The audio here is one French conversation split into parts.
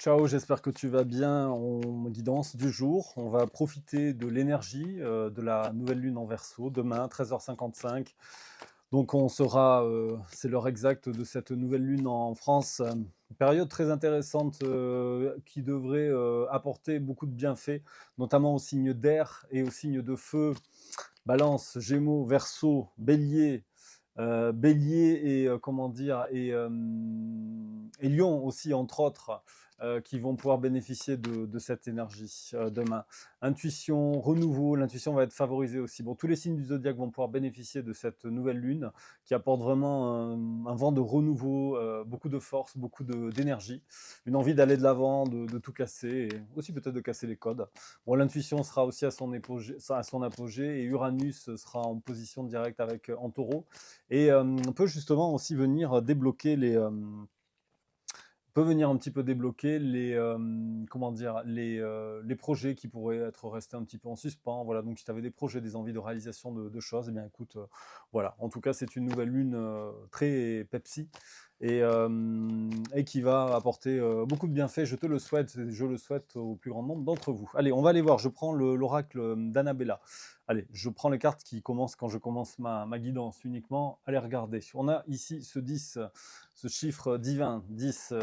Ciao, j'espère que tu vas bien en guidance du jour. On va profiter de l'énergie de la nouvelle lune en Verseau demain, 13h55. Donc on sera, c'est l'heure exacte de cette nouvelle lune en France. Une période très intéressante qui devrait apporter beaucoup de bienfaits, notamment aux signes d'air et aux signes de feu. Balance, Gémeaux, Verseau, Bélier, Bélier et comment dire et Lion aussi entre autres qui vont pouvoir bénéficier de cette énergie demain. Intuition, renouveau, l'intuition va être favorisée aussi. Bon, tous les signes du zodiaque vont pouvoir bénéficier de cette nouvelle lune qui apporte vraiment un vent de renouveau, beaucoup de force, beaucoup d'énergie, une envie d'aller de l'avant, de tout casser et aussi peut-être de casser les codes. Bon, l'intuition sera aussi à son apogée et Uranus sera en position directe avec en taureau et peut justement aussi venir débloquer peut venir un petit peu débloquer comment dire, les projets qui pourraient être restés un petit peu en suspens. Voilà, donc si tu avais des projets, des envies de réalisation de choses, eh bien écoute, voilà. En tout cas, c'est une nouvelle lune très Pepsi et qui va apporter beaucoup de bienfaits. Je te le souhaite, et je le souhaite au plus grand nombre d'entre vous. Allez, on va aller voir. Je prends l'oracle d'Annabella. Allez, je prends les cartes qui commencent quand je commence ma guidance uniquement. Allez regarder. On a ici ce 10, ce chiffre divin, 10,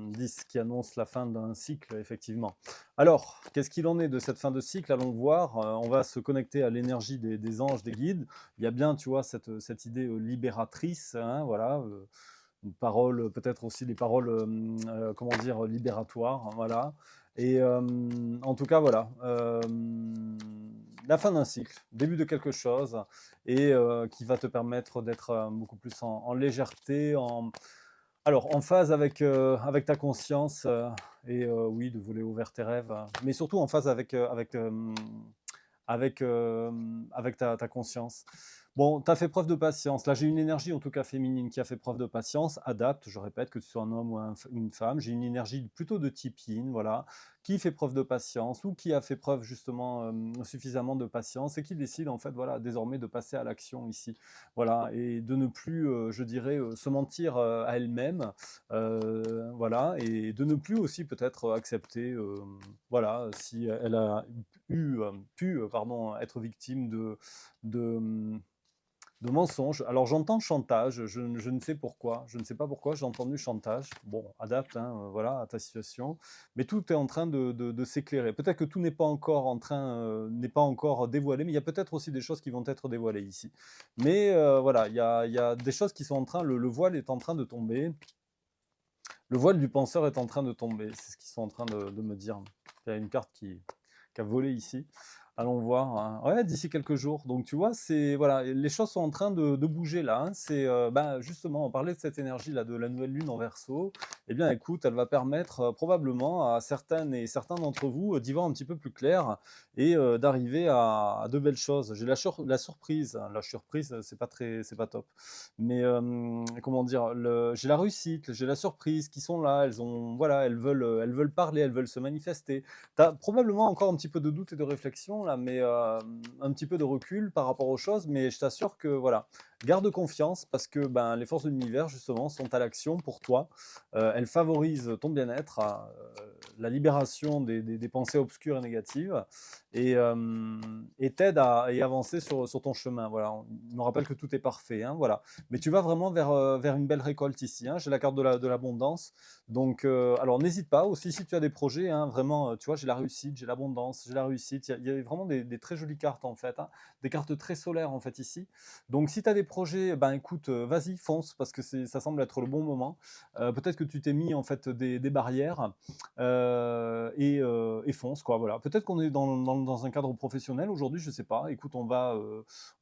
10 qui annonce la fin d'un cycle, effectivement. Alors, qu'est-ce qu'il en est de cette fin de cycle? Allons voir. On va se connecter à l'énergie des anges, des guides. Il y a bien, tu vois, cette idée libératrice, hein, voilà. Une parole, peut-être aussi des paroles, comment dire, libératoires, hein, voilà. Et en tout cas, voilà, la fin d'un cycle, début de quelque chose, et qui va te permettre d'être beaucoup plus en légèreté, alors en phase avec ta conscience, et oui, de voler haut vers tes rêves, mais surtout en phase avec ta conscience. Bon, tu as fait preuve de patience. Là, j'ai une énergie, en tout cas féminine, qui a fait preuve de patience. Adapte, je répète, que tu sois un homme ou une femme. J'ai une énergie plutôt de type yin, voilà, qui fait preuve de patience ou qui a fait preuve justement suffisamment de patience et qui décide, en fait, voilà, désormais de passer à l'action ici. Voilà, et de ne plus, je dirais, se mentir à elle-même, voilà, et de ne plus aussi peut-être accepter, voilà, si elle a pu pardon, être victime de, de mensonges. Alors j'entends chantage, je ne sais pourquoi, je ne sais pas pourquoi j'ai entendu chantage. Bon, adapte, hein, voilà, à ta situation, mais tout est en train de s'éclairer. Peut-être que tout n'est pas encore n'est pas encore dévoilé, mais il y a peut-être aussi des choses qui vont être dévoilées ici. Mais voilà, il y a des choses qui sont en train, le voile est en train de tomber, le voile du penseur est en train de tomber. C'est ce qu'ils sont en train de me dire. Il y a une carte qui a volé ici. Allons voir, hein. Ouais, d'ici quelques jours. Donc tu vois, c'est voilà, les choses sont en train de bouger là, hein. C'est ben, justement, on parlait de cette énergie là, de la nouvelle lune en Verseau. Eh bien, écoute, elle va permettre probablement à certaines et certains d'entre vous d'y voir un petit peu plus clair et d'arriver à de belles choses. J'ai la surprise. Hein. La surprise, c'est pas top. Mais comment dire, j'ai la réussite, j'ai la surprise qui sont là. Elles ont, voilà, elles veulent parler, elles veulent se manifester. Tu as probablement encore un petit peu de doute et de réflexion là, mais un petit peu de recul par rapport aux choses. Mais je t'assure que voilà, garde confiance parce que ben, les forces de l'univers justement sont à l'action pour toi. Elles favorisent ton bien-être, la libération des pensées obscures et négatives et t'aident à y avancer sur ton chemin. Voilà, on me rappelle que tout est parfait. Hein, voilà. Mais tu vas vraiment vers une belle récolte ici. Hein. J'ai la carte de l'abondance. Donc, alors n'hésite pas aussi si tu as des projets, hein, vraiment, tu vois, j'ai la réussite, j'ai l'abondance, j'ai la réussite. Il y a vraiment des très jolies cartes en fait, hein, des cartes très solaires en fait ici. Donc, si tu as des projets, ben écoute, vas-y, fonce parce que ça semble être le bon moment. Peut-être que tu t'es mis en fait des barrières et fonce quoi. Voilà. Peut-être qu'on est dans un cadre professionnel aujourd'hui, je sais pas. Écoute, on va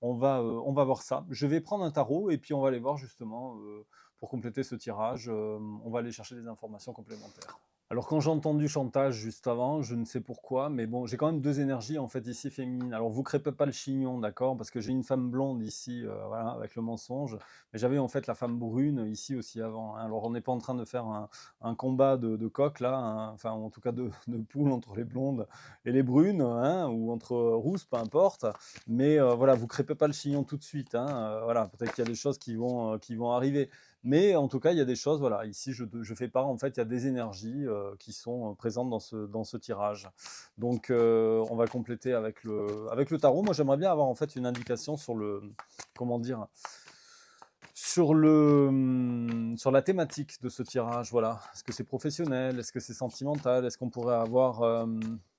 voir ça. Je vais prendre un tarot et puis on va aller voir justement pour compléter ce tirage. On va aller chercher des informations complémentaires. Alors quand j'ai entendu chantage juste avant, je ne sais pourquoi, mais bon, j'ai quand même deux énergies en fait ici féminines. Alors vous crêpez pas le chignon, d'accord, parce que j'ai une femme blonde ici, voilà, avec le mensonge, mais j'avais en fait la femme brune ici aussi avant. Hein. Alors on n'est pas en train de faire un combat de coq là, hein, enfin en tout cas de poules entre les blondes et les brunes, hein, ou entre rousses, peu importe. Mais voilà, vous crêpez pas le chignon tout de suite. Hein, voilà, peut-être qu'il y a des choses qui vont arriver. Mais en tout cas, il y a des choses, voilà, ici je fais part, en fait, il y a des énergies qui sont présentes dans ce tirage. Donc, on va compléter avec le tarot. Moi, j'aimerais bien avoir en fait une indication sur comment dire, sur la thématique de ce tirage. Voilà. Est-ce que c'est professionnel? Est-ce que c'est sentimental? Est-ce qu'on pourrait avoir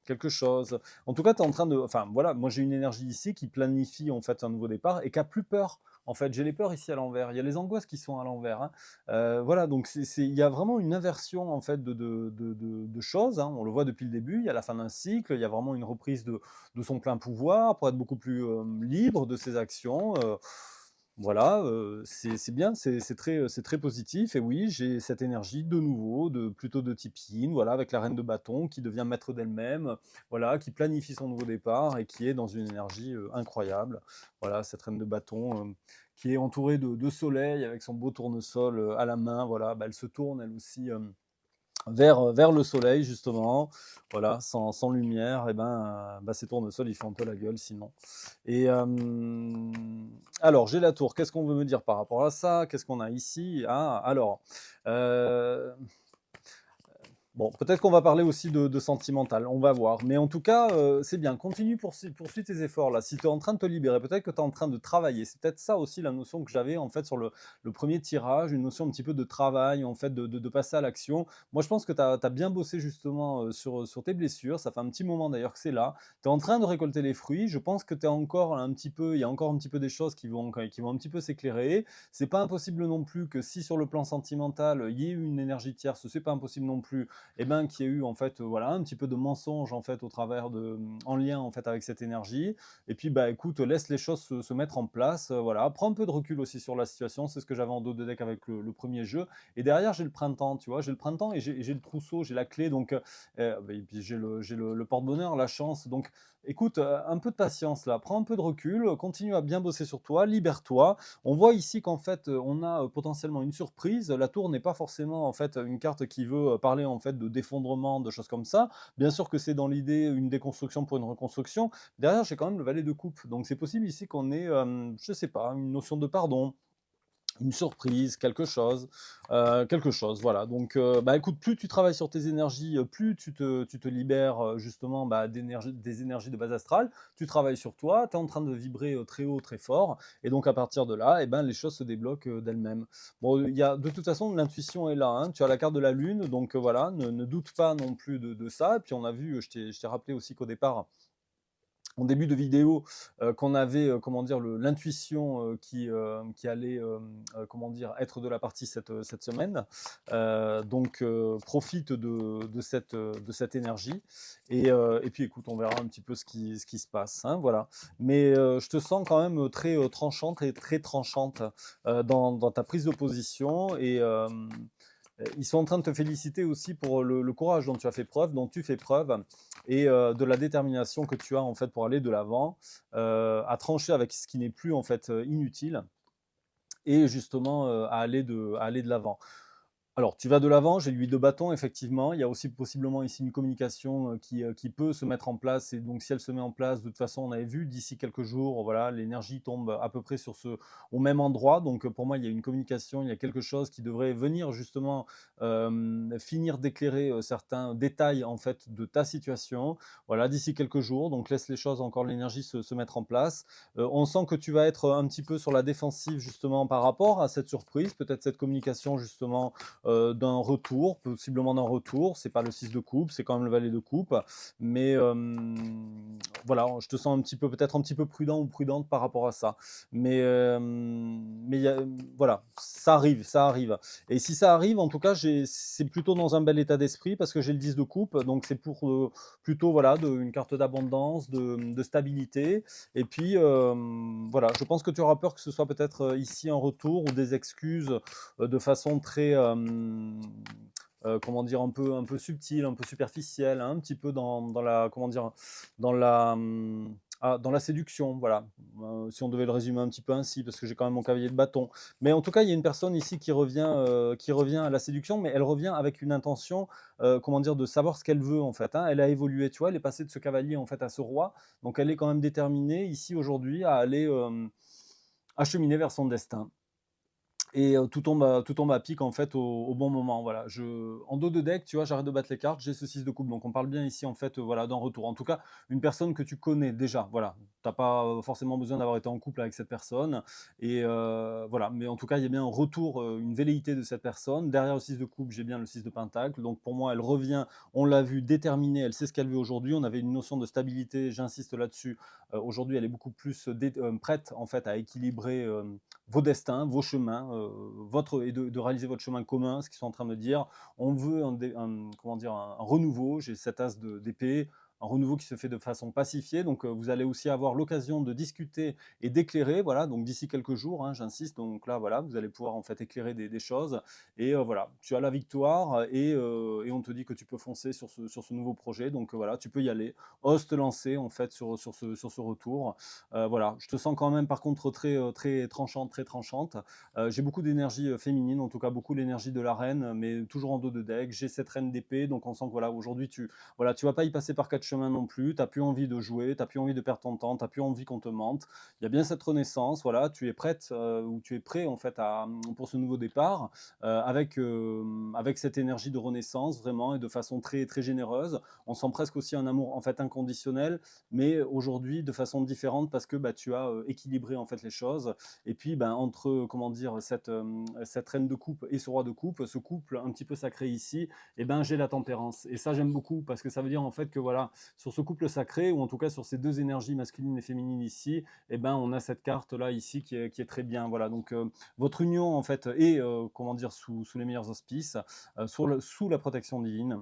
quelque chose? En tout cas, tu es en train de. Enfin, voilà, moi j'ai une énergie ici qui planifie en fait un nouveau départ et qui a plus peur. En fait, j'ai les peurs ici à l'envers. Il y a les angoisses qui sont à l'envers, hein. Voilà, donc il y a vraiment une inversion en fait de choses, hein. On le voit depuis le début. Il y a la fin d'un cycle. Il y a vraiment une reprise de son plein pouvoir pour être beaucoup plus libre de ses actions. Voilà, c'est bien, c'est très positif. Et oui, j'ai cette énergie de nouveau, plutôt de type yin, voilà, avec la reine de bâton qui devient maître d'elle-même, voilà, qui planifie son nouveau départ et qui est dans une énergie incroyable. Voilà, cette reine de bâton qui est entourée de soleil avec son beau tournesol à la main. Voilà, bah, elle se tourne elle aussi vers le soleil, justement. Voilà, sans lumière, et ben, bah, ces tournesols, ils font un peu la gueule sinon. Et alors, j'ai la tour. Qu'est-ce qu'on veut me dire par rapport à ça? Qu'est-ce qu'on a ici? Ah, alors, euh, bon, peut-être qu'on va parler aussi de sentimental, on va voir. Mais en tout cas, c'est bien. Continue, poursuis tes efforts là. Si tu es en train de te libérer, peut-être que tu es en train de travailler. C'est peut-être ça aussi la notion que j'avais en fait sur le premier tirage, une notion un petit peu de travail, en fait, de passer à l'action. Moi, je pense que tu as bien bossé justement sur tes blessures. Ça fait un petit moment d'ailleurs que c'est là. Tu es en train de récolter les fruits. Je pense que tu es encore un petit peu, il y a encore un petit peu des choses qui vont un petit peu s'éclairer. C'est pas impossible non plus que si sur le plan sentimental, il y ait eu une énergie tierce, c'est pas impossible non plus eh ben, qu'il y a eu en fait voilà un petit peu de mensonge en fait au travers en lien en fait avec cette énergie. Et puis bah écoute, laisse les choses se mettre en place. Voilà, prends un peu de recul aussi sur la situation. C'est ce que j'avais en dos de deck avec le premier jeu. Et derrière j'ai le printemps, tu vois, j'ai le printemps et j'ai le trousseau, j'ai la clé, donc et puis j'ai le porte-bonheur, la chance. Donc écoute, un peu de patience là, prends un peu de recul, continue à bien bosser sur toi, libère-toi. On voit ici qu'en fait, on a potentiellement une surprise. La tour n'est pas forcément en fait une carte qui veut parler en fait de d'effondrement, de choses comme ça. Bien sûr que c'est dans l'idée une déconstruction pour une reconstruction. Derrière, j'ai quand même le valet de coupe. Donc c'est possible ici qu'on ait, je sais pas, une notion de pardon, une surprise, quelque chose, voilà. Donc, bah, écoute, plus tu travailles sur tes énergies, plus tu te libères justement bah, des énergies de base astrale, tu travailles sur toi, tu es en train de vibrer très haut, très fort, et donc à partir de là, eh ben, les choses se débloquent d'elles-mêmes. Bon, de toute façon, l'intuition est là, hein. Tu as la carte de la lune, donc voilà, ne doute pas non plus de ça. Et puis on a vu, je t'ai rappelé aussi qu'au départ, en début de vidéo, qu'on avait, comment dire, l'intuition qui allait, comment dire, être de la partie cette semaine. Donc, profite de cette énergie. Et puis, écoute, on verra un petit peu ce qui se passe, hein, voilà. Mais je te sens quand même très tranchante et très tranchante dans ta prise de position. Et ils sont en train de te féliciter aussi pour le courage dont tu as fait preuve, dont tu fais preuve, et de la détermination que tu as en fait pour aller de l'avant, à trancher avec ce qui n'est plus en fait inutile, et justement à aller de l'avant. Alors, tu vas de l'avant, j'ai l'huile de bâton, effectivement. Il y a aussi possiblement ici une communication qui peut se mettre en place. Et donc, si elle se met en place, de toute façon, on avait vu d'ici quelques jours, voilà, l'énergie tombe à peu près au même endroit. Donc, pour moi, il y a une communication, il y a quelque chose qui devrait venir justement finir d'éclairer certains détails en fait de ta situation. Voilà, d'ici quelques jours. Donc, laisse les choses, encore l'énergie se mettre en place. On sent que tu vas être un petit peu sur la défensive justement par rapport à cette surprise, peut-être cette communication justement d'un retour, possiblement d'un retour. C'est pas le 6 de coupe, c'est quand même le valet de coupe. Mais voilà, je te sens peut-être un petit peu prudent ou prudente par rapport à ça. Mais voilà, ça arrive, ça arrive. Et si ça arrive, en tout cas, c'est plutôt dans un bel état d'esprit parce que j'ai le 10 de coupe. Donc c'est pour plutôt voilà, une carte d'abondance, de stabilité. Et puis voilà, je pense que tu auras peur que ce soit peut-être ici un retour ou des excuses de façon très, comment dire, un peu subtile, un peu superficielle, hein, un petit peu dans la, comment dire, dans la séduction, voilà. Si on devait le résumer un petit peu ainsi, parce que j'ai quand même mon cavalier de bâton. Mais en tout cas, il y a une personne ici qui revient à la séduction, mais elle revient avec une intention, comment dire, de savoir ce qu'elle veut en fait, hein. Elle a évolué, tu vois, elle est passée de ce cavalier en fait à ce roi, donc elle est quand même déterminée ici aujourd'hui à aller acheminer vers son destin. Et tout tombe à pic en fait au bon moment, voilà. En dos de deck, tu vois, j'arrête de battre les cartes, j'ai ce 6 de coupe, donc on parle bien ici en fait, voilà, d'un retour. En tout cas, une personne que tu connais déjà, voilà. Tu as pas, forcément besoin d'avoir été en couple avec cette personne et voilà, mais en tout cas, il y a bien un retour, une velléité de cette personne. Derrière le 6 de coupe, j'ai bien le 6 de pentacle, donc pour moi, elle revient, on l'a vu, déterminée, elle sait ce qu'elle veut aujourd'hui. On avait une notion de stabilité, j'insiste là-dessus. Aujourd'hui, elle est beaucoup plus prête en fait à équilibrer, vos destins, vos chemins, votre et de réaliser votre chemin commun, ce qu'ils sont en train de dire. On veut comment dire, un renouveau. J'ai cet as d'épée, un renouveau qui se fait de façon pacifiée. Donc, vous allez aussi avoir l'occasion de discuter et d'éclairer. Voilà, donc d'ici quelques jours, hein, j'insiste. Donc là, voilà, vous allez pouvoir en fait éclairer des choses. Et voilà, tu as la victoire et on te dit que tu peux foncer sur ce nouveau projet. Donc voilà, tu peux y aller. Ose te lancer en fait sur ce retour. Voilà, je te sens quand même par contre très tranchante, très tranchante. J'ai beaucoup d'énergie féminine, en tout cas beaucoup l'énergie de la reine, mais toujours en dos de deck. J'ai cette reine d'épée, donc on sent que voilà, aujourd'hui voilà, tu vas pas y passer par quatre chemins non plus. Tu n'as plus envie de jouer, tu n'as plus envie de perdre ton temps, tu n'as plus envie qu'on te mente. Il y a bien cette renaissance, voilà, tu es prête ou tu es prêt en fait pour ce nouveau départ avec cette énergie de renaissance vraiment et de façon très généreuse. On sent presque aussi un amour en fait inconditionnel, mais aujourd'hui de façon différente parce que bah, tu as équilibré en fait les choses. Et puis ben, entre comment dire cette reine de coupe et ce roi de coupe, ce couple un petit peu sacré ici, et ben j'ai la tempérance. Et ça j'aime beaucoup parce que ça veut dire en fait que voilà, sur ce couple sacré ou en tout cas sur ces deux énergies masculines et féminines ici, et ben on a cette carte là ici qui est très bien. Voilà, donc votre union en fait est comment dire sous les meilleurs auspices, sous la protection divine.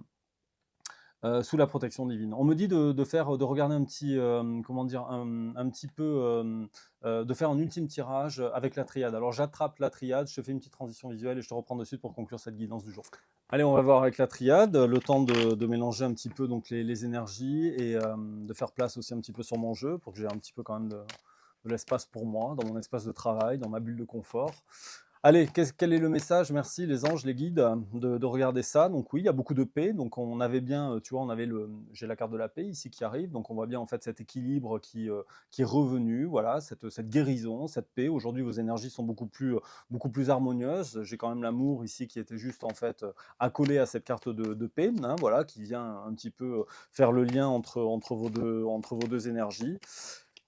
Sous la protection divine. On me dit de regarder un petit, comment dire, un petit peu, de faire un ultime tirage avec la triade. Alors j'attrape la triade, je te fais une petite transition visuelle et je te reprends de suite pour conclure cette guidance du jour. Allez, on va voir avec la triade, le temps de mélanger un petit peu donc les énergies et de faire place aussi un petit peu sur mon jeu pour que j'ai un petit peu quand même de l'espace pour moi, dans mon espace de travail, dans ma bulle de confort. Allez, quel est le message? Merci les anges, les guides, de regarder ça. Donc oui, il y a beaucoup de paix. Donc on avait bien, tu vois, j'ai la carte de la paix ici qui arrive. Donc on voit bien en fait cet équilibre qui est revenu. Voilà, cette guérison, cette paix. Aujourd'hui, vos énergies sont beaucoup plus harmonieuses. J'ai quand même l'amour ici qui était juste en fait accolé à cette carte de paix, hein, voilà, qui vient un petit peu faire le lien entre vos deux énergies.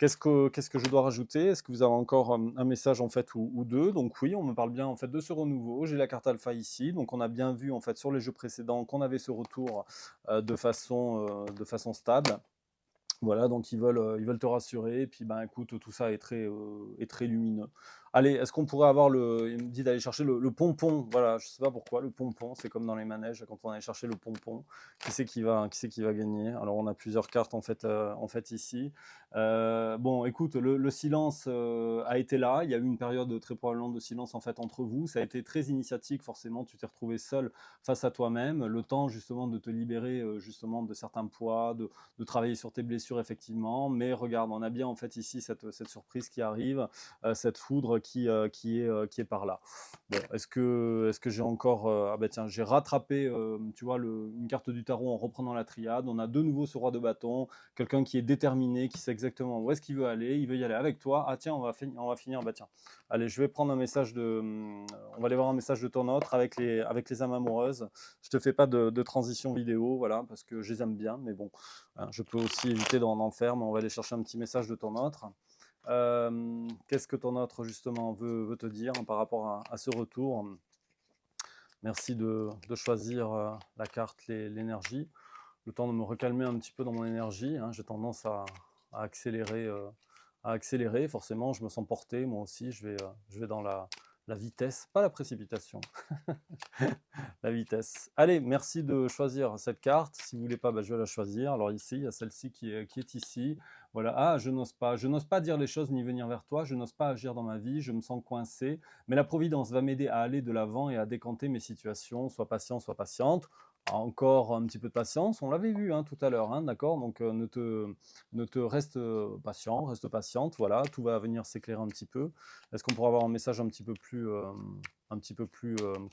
Qu'est-ce que je dois rajouter? Est-ce que vous avez encore un message en fait ou deux? Donc oui, on me parle bien en fait de ce renouveau. J'ai la carte alpha ici, donc on a bien vu en fait sur les jeux précédents qu'on avait ce retour de façon stable. Voilà, donc ils veulent te rassurer. Et puis, ben, écoute, tout ça est très lumineux. Allez, est-ce qu'on pourrait avoir il me dit d'aller chercher le pompon. Voilà, je sais pas pourquoi, le pompon, c'est comme dans les manèges, quand on allait chercher le pompon. Qui c'est qui va gagner? Alors, on a plusieurs cartes en fait ici. Bon, écoute, le silence a été là. Il y a eu une période très probablement de silence en fait entre vous. Ça a été très initiatique, forcément. Tu t'es retrouvé seul face à toi-même. Le temps justement de te libérer justement de certains poids, de travailler sur tes blessures effectivement, mais regarde, on a bien en fait ici cette surprise qui arrive, cette foudre qui est par là. Bon, est-ce que j'ai encore ah ben tiens, j'ai rattrapé tu vois une carte du tarot en reprenant la triade. On a de nouveau ce roi de bâton, quelqu'un qui est déterminé, qui sait exactement où est-ce qu'il veut aller, il veut y aller avec toi. Ah tiens, on va finir, bah tiens. Allez, je vais prendre un message on va aller voir un message de ton autre avec les âmes amoureuses. Je te fais pas de transition vidéo, voilà, parce que je les aime bien, mais bon, hein, je peux aussi éviter d'en faire, mais on va aller chercher un petit message de ton autre. Qu'est-ce que ton autre justement veut te dire par rapport à ce retour? Merci de choisir la carte, l'énergie. Le temps de me recalmer un petit peu dans mon énergie, hein. J'ai tendance à accélérer, forcément, je me sens porté, moi aussi, je vais dans la vitesse, pas la précipitation. La vitesse. Allez, merci de choisir cette carte. Si vous voulez pas, bah, je vais la choisir. Alors ici, il y a celle-ci qui est ici. Voilà. Ah, je n'ose pas dire les choses ni venir vers toi. Je n'ose pas agir dans ma vie. Je me sens coincé. Mais la Providence va m'aider à aller de l'avant et à décanter mes situations. Sois patient, sois patiente. Encore un petit peu de patience. On l'avait vu hein, tout à l'heure, hein, d'accord. Donc ne te reste patient, reste patiente. Voilà, tout va venir s'éclairer un petit peu. Est-ce qu'on pourra avoir un message un petit peu plus,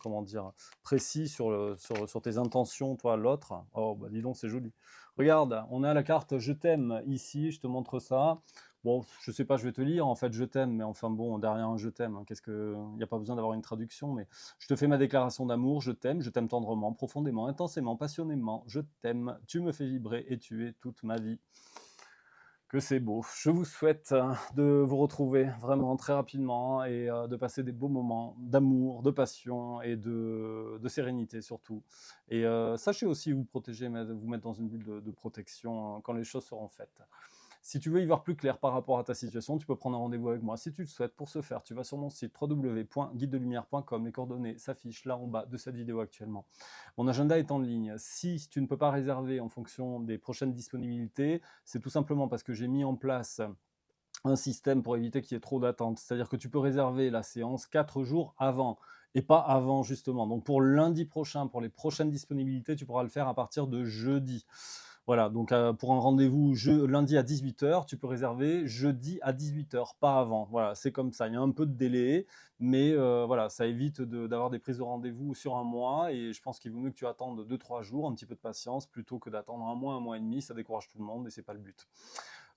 comment dire, précis sur tes intentions, toi, l'autre. Oh, bah dis donc, c'est joli. Regarde, on a la carte Je t'aime ici, je te montre ça. Bon, je sais pas, je vais te lire, en fait, je t'aime, mais enfin bon, derrière un je t'aime, hein, qu'est-ce que il y a pas besoin d'avoir une traduction, mais je te fais ma déclaration d'amour, je t'aime tendrement, profondément, intensément, passionnément, je t'aime, tu me fais vibrer et tu es toute ma vie. Que c'est beau. Je vous souhaite de vous retrouver vraiment très rapidement et de passer des beaux moments d'amour, de passion et de sérénité surtout. Et sachez aussi vous protéger, vous mettre dans une bulle de protection quand les choses seront faites. Si tu veux y voir plus clair par rapport à ta situation, tu peux prendre un rendez-vous avec moi si tu le souhaites. Pour ce faire, tu vas sur mon site www.guidedelumière.com. Les coordonnées s'affichent là en bas de cette vidéo actuellement. Mon agenda est en ligne. Si tu ne peux pas réserver en fonction des prochaines disponibilités, c'est tout simplement parce que j'ai mis en place un système pour éviter qu'il y ait trop d'attentes. C'est-à-dire que tu peux réserver la séance 4 jours avant et pas avant justement. Donc pour lundi prochain, pour les prochaines disponibilités, tu pourras le faire à partir de jeudi. Voilà, donc pour un rendez-vous lundi à 18 h, tu peux réserver jeudi à 18 h, pas avant. Voilà, c'est comme ça. Il y a un peu de délai, mais voilà, ça évite d'avoir des prises de rendez-vous sur un mois. Et je pense qu'il vaut mieux que tu attendes 2-3 jours, un petit peu de patience, plutôt que d'attendre un mois et demi. Ça décourage tout le monde et c'est pas le but.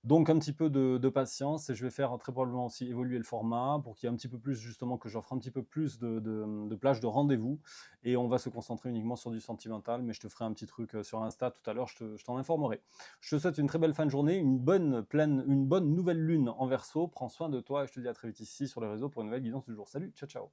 Donc un petit peu de patience et je vais faire très probablement aussi évoluer le format pour qu'il y ait un petit peu plus justement, que j'offre un petit peu plus de plages de rendez-vous et on va se concentrer uniquement sur du sentimental, mais je te ferai un petit truc sur Insta tout à l'heure, je t'en informerai. Je te souhaite une très belle fin de journée, une bonne nouvelle lune en Verseau, prends soin de toi et je te dis à très vite ici sur les réseaux pour une nouvelle guidance du jour. Salut, ciao ciao.